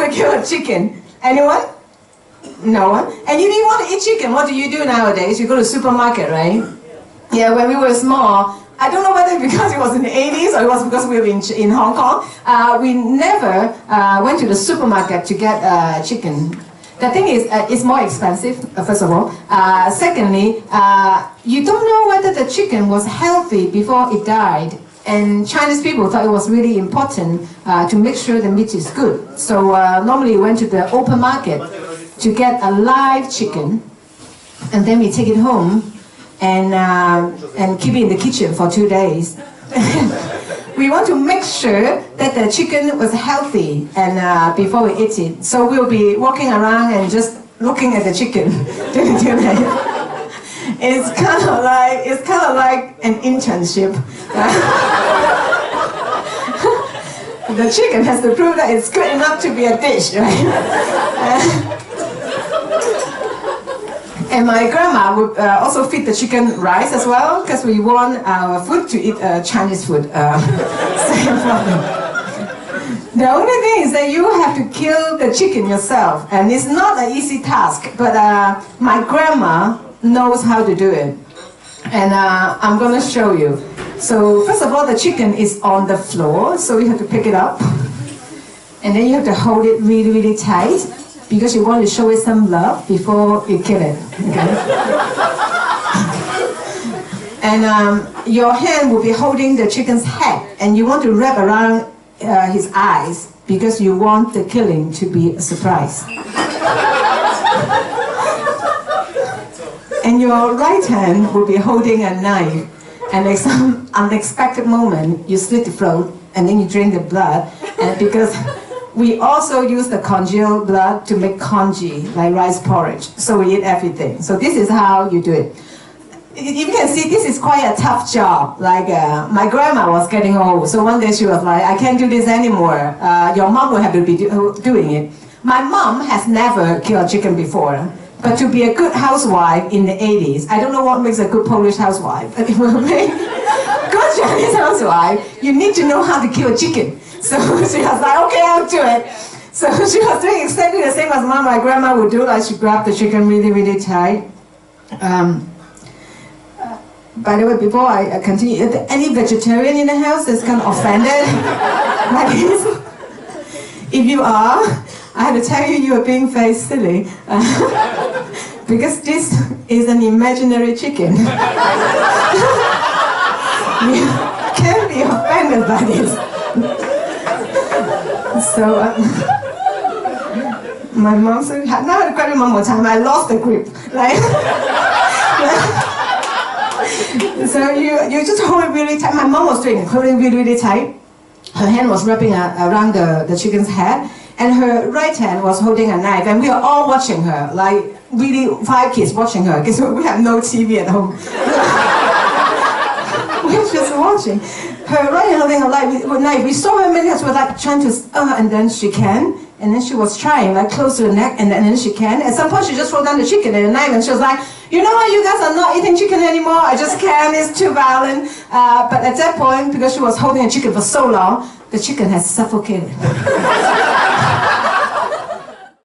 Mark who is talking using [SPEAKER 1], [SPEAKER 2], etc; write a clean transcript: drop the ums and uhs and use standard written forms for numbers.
[SPEAKER 1] want to kill a chicken? Anyone? No one? And if you want to eat chicken, what do you do nowadays? You go to the supermarket, right? Yeah, when we were small, I don't know whether because it was in the 80s or it was because we were in Hong Kong, we never went to the supermarket to get chicken. The thing is, it's more expensive, first of all. Secondly, you don't know whether the chicken was healthy before it died. And Chinese people thought it was really important to make sure the meat is good. So normally we went to the open market to get a live chicken, and then we take it home and keep it in the kitchen for 2 days. We want to make sure that the chicken was healthy and before we eat it. So we'll be walking around and just looking at the chicken. It's kind of like an internship. The chicken has to prove that it's good enough to be a dish, right? And my grandma would also feed the chicken rice as well, because we want our food to eat Chinese food. Same problem. The only thing is that you have to kill the chicken yourself, and it's not an easy task, but my grandma knows how to do it. And I'm going to show you. So first of all, the chicken is on the floor, so you have to pick it up. And then you have to hold it really, really tight, because you want to show it some love before you kill it. Okay? And your hand will be holding the chicken's head, and you want to wrap around his eyes, because you want the killing to be a surprise. And your right hand will be holding a knife, and at some unexpected moment, you slit the throat, and then you drain the blood, and because we also use the congealed blood to make congee, like rice porridge. So we eat everything. So this is how you do it. You can see this is quite a tough job. Like my grandma was getting old, so one day she was like, I can't do this anymore. Your mom will have to be doing it. My mom has never killed a chicken before. But to be a good housewife in the 80s, I don't know what makes a good Polish housewife, but it will make good Chinese housewife, you need to know how to kill a chicken. So she was like, okay, I'll do it. So she was doing exactly the same as my grandma would do, like she grabbed the chicken really, really tight. By the way, before I continue, is there any vegetarian in the house that's kind of offended by this? If you are, I have to tell you, you are being very silly. Because this is an imaginary chicken. You can't be offended by this. So, my mom said, now I have to grab it one more time, I lost the grip. Like, so you just hold it really tight. My mom was doing it, holding really, really tight. Her hand was wrapping around the chicken's head, and her right hand was holding a knife, and we are all watching her, like really 5 kids watching her, because we have no TV at home. We're just watching. Her right hand holding a knife. We saw her many times, we were like trying to, and then she can, and then she was trying, like close to the neck, and then she can. At some point she just threw down the chicken and the knife, and she was like, you know what, you guys are not eating chicken anymore, I just can't, it's too violent. But at that point, because she was holding a chicken for so long, the chicken has suffocated.